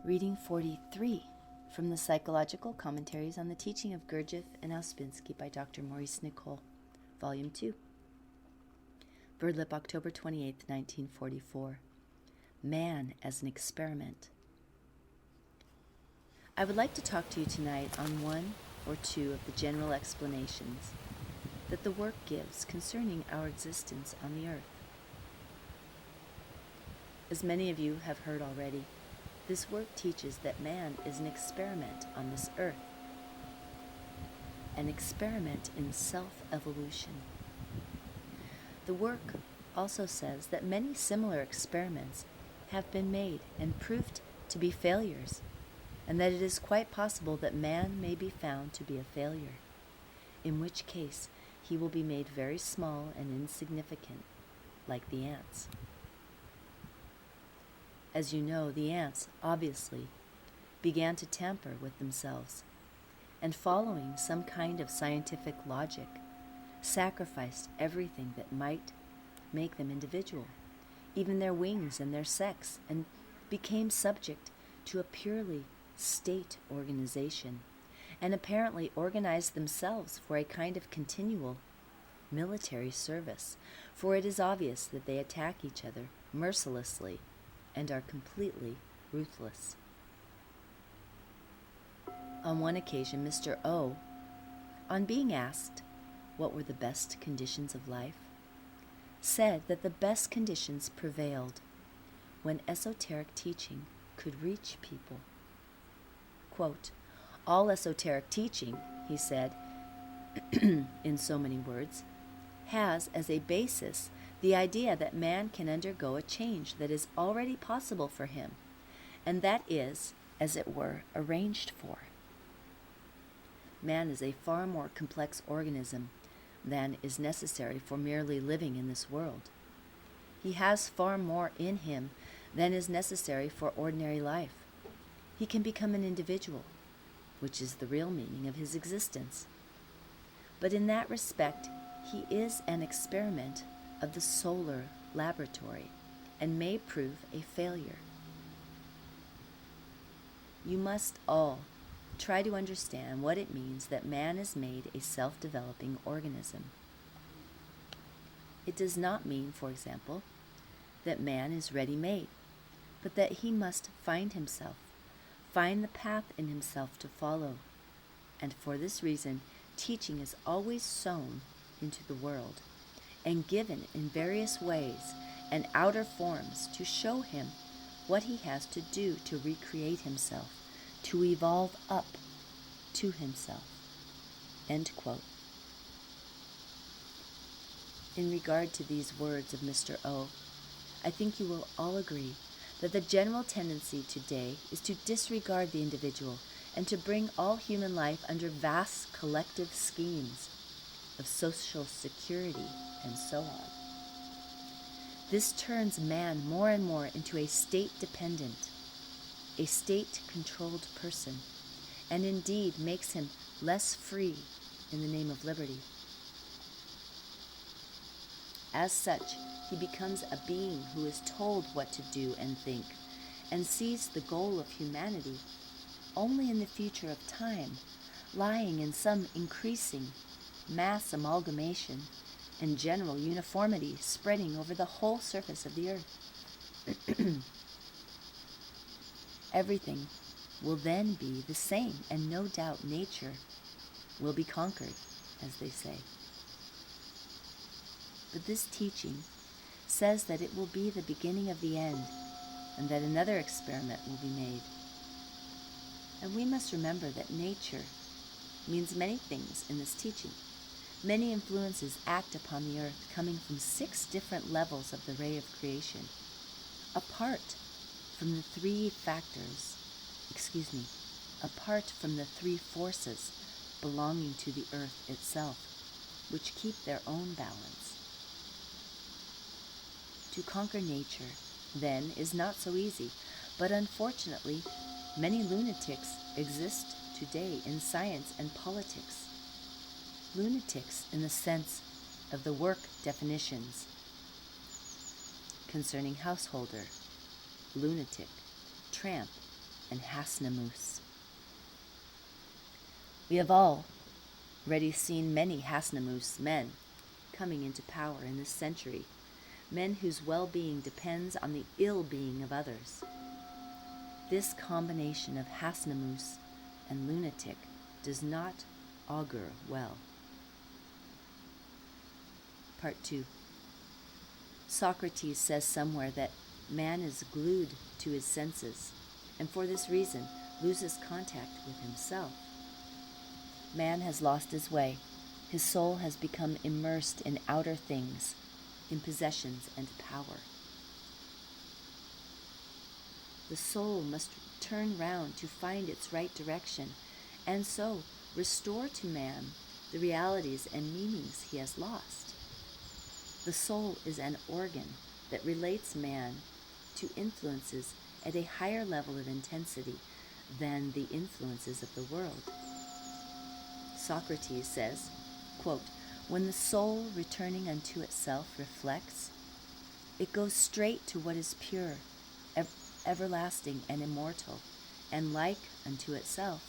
Reading 43 from the Psychological Commentaries on the Teaching of Gurdjieff and Ouspensky by Dr. Maurice Nicoll, Volume 2. Birdlip, October 28, 1944. Man as an Experiment. I would like to talk to you tonight on one or two of the general explanations that the work gives concerning our existence on the earth. As many of you have heard already, this work teaches that man is an experiment on this earth, an experiment in self-evolution. The work also says that many similar experiments have been made and proved to be failures, and that it is quite possible that man may be found to be a failure, in which case he will be made very small and insignificant, like the ants. As you know, the ants, obviously, began to tamper with themselves, and following some kind of scientific logic, sacrificed everything that might make them individual, even their wings and their sex, and became subject to a purely state organization, and apparently organized themselves for a kind of continual military service, for it is obvious that they attack each other mercilessly and are completely ruthless. On one occasion, Mr. O, on being asked what were the best conditions of life, said that the best conditions prevailed when esoteric teaching could reach people. Quote, all esoteric teaching, he said, in so many words, has as a basis the idea that man can undergo a change that is already possible for him, and that is, as it were, arranged for. Man is a far more complex organism than is necessary for merely living in this world. He has far more in him than is necessary for ordinary life. He can become an individual, which is the real meaning of his existence. But in that respect, he is an experiment of the solar laboratory and may prove a failure. You must all try to understand what it means that man is made a self-developing organism. It does not mean, for example, that man is ready-made, but that he must find himself, find the path in himself to follow, and for this reason, teaching is always sown into the world and given in various ways and outer forms to show him what he has to do to recreate himself, to evolve up to himself. End quote. In regard to these words of Mr. O, I think you will all agree that the general tendency today is to disregard the individual and to bring all human life under vast collective schemes of social security and so on. This turns man more and more into a state-dependent, a state-controlled person, and indeed makes him less free in the name of liberty. As such, he becomes a being who is told what to do and think, and sees the goal of humanity only in the future of time, lying in some increasing mass amalgamation and general uniformity spreading over the whole surface of the earth. Everything will then be the same, and no doubt nature will be conquered, as they say. But this teaching says that it will be the beginning of the end, and that another experiment will be made. And we must remember that nature means many things in this teaching. Many influences act upon the earth, coming from 6 different levels of the ray of creation, apart from the 3 forces belonging to the earth itself, which keep their own balance. To conquer nature, then, is not so easy, but unfortunately, many lunatics exist today in science and politics. Lunatics in the sense of the work definitions concerning householder, lunatic, tramp, and Hasnamus. We have already seen many Hasnamus men coming into power in this century, men whose well-being depends on the ill-being of others. This combination of Hasnamus and lunatic does not augur well. Part 2. Socrates says somewhere that man is glued to his senses, and for this reason loses contact with himself. Man has lost his way. His soul has become immersed in outer things, in possessions and power. The soul must turn round to find its right direction, and so restore to man the realities and meanings he has lost. The soul is an organ that relates man to influences at a higher level of intensity than the influences of the world. Socrates says, quote, "When the soul returning unto itself reflects, it goes straight to what is pure, everlasting and immortal, and like unto itself.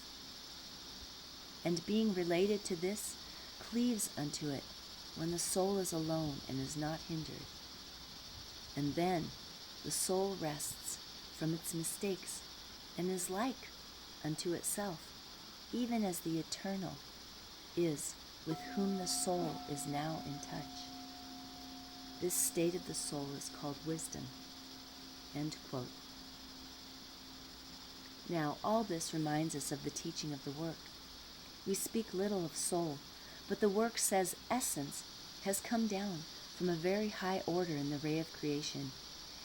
And being related to this, cleaves unto it when the soul is alone and is not hindered. And then the soul rests from its mistakes and is like unto itself, even as the eternal is with whom the soul is now in touch. This state of the soul is called wisdom." End quote. Now, all this reminds us of the teaching of the work. We speak little of soul, but the work says essence has come down from a very high order in the ray of creation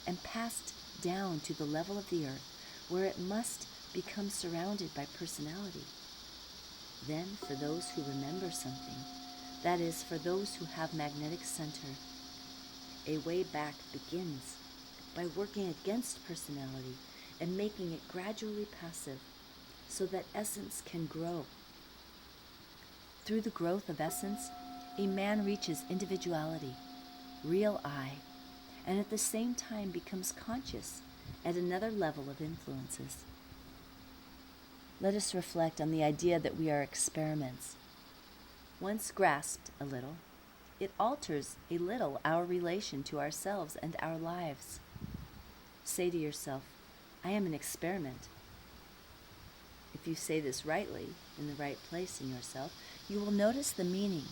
and passed down to the level of the earth, where it must become surrounded by personality. Then, for those who remember something, that is, for those who have magnetic center, a way back begins by working against personality and making it gradually passive so that essence can grow. Through the growth of essence, a man reaches individuality, real I, and at the same time becomes conscious at another level of influences. Let us reflect on the idea that we are experiments. Once grasped a little, it alters a little our relation to ourselves and our lives. Say to yourself, "I am an experiment." If you say this rightly, in the right place in yourself, you will notice the meaning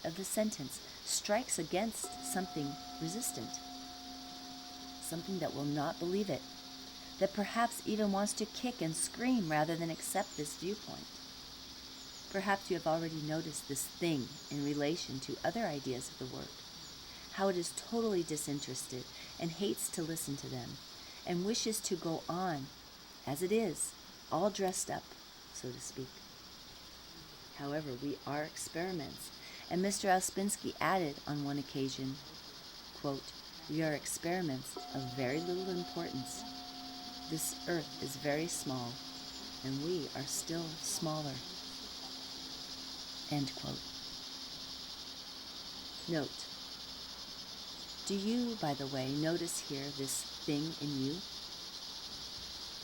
of the sentence strikes against something resistant, something that will not believe it, that perhaps even wants to kick and scream rather than accept this viewpoint. Perhaps you have already noticed this thing in relation to other ideas of the work, how it is totally disinterested and hates to listen to them, and wishes to go on as it is, all dressed up, so to speak. However, we are experiments, and Mr. Ouspensky added on one occasion, quote, "We are experiments of very little importance. This earth is very small, and we are still smaller." End quote. Note, do you, by the way, notice here this thing in you?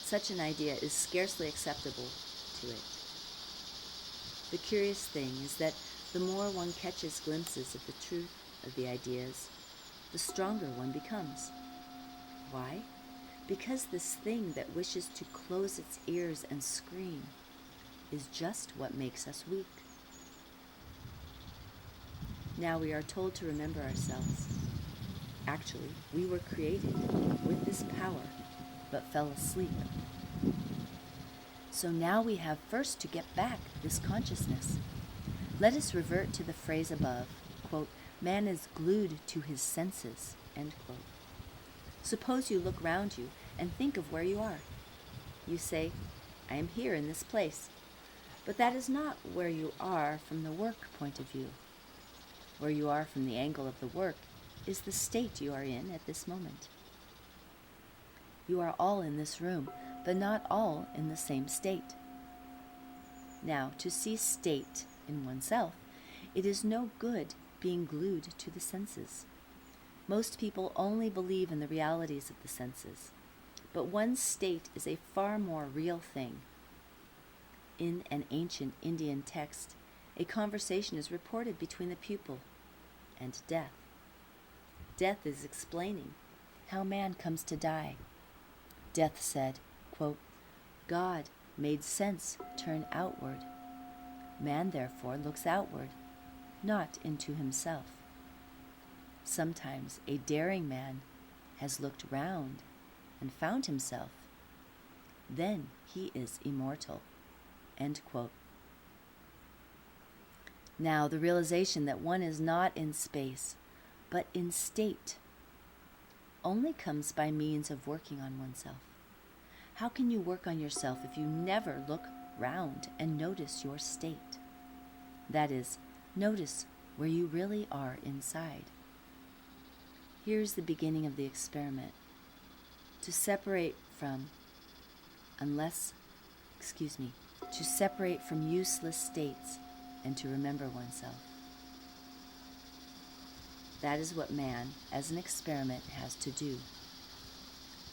Such an idea is scarcely acceptable to it. The curious thing is that the more one catches glimpses of the truth of the ideas, the stronger one becomes. Why? Because this thing that wishes to close its ears and scream is just what makes us weak. Now we are told to remember ourselves. Actually, we were created with this power, but fell asleep. So now we have first to get back this consciousness. Let us revert to the phrase above, quote, "Man is glued to his senses," end quote. Suppose you look round you and think of where you are. You say, "I am here in this place," but that is not where you are from the work point of view. Where you are from the angle of the work is the state you are in at this moment. You are all in this room, but not all in the same state. Now, to see state in oneself, it is no good being glued to the senses. Most people only believe in the realities of the senses, but one's state is a far more real thing. In an ancient Indian text, a conversation is reported between the pupil and death. Death is explaining how man comes to die. Death said, quote, God made sense turn outward. Man therefore looks outward, not into himself. Sometimes a daring man has looked round and found himself. Then he is immortal. End quote. Now, the realization that one is not in space, but in state, only comes by means of working on oneself. How can you work on yourself if you never look round and notice your state? That is, notice where you really are inside. Here's the beginning of the experiment. To separate from useless states and to remember oneself. That is what man, as an experiment, has to do.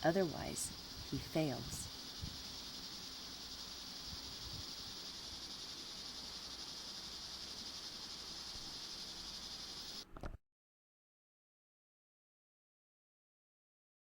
Otherwise, he fails.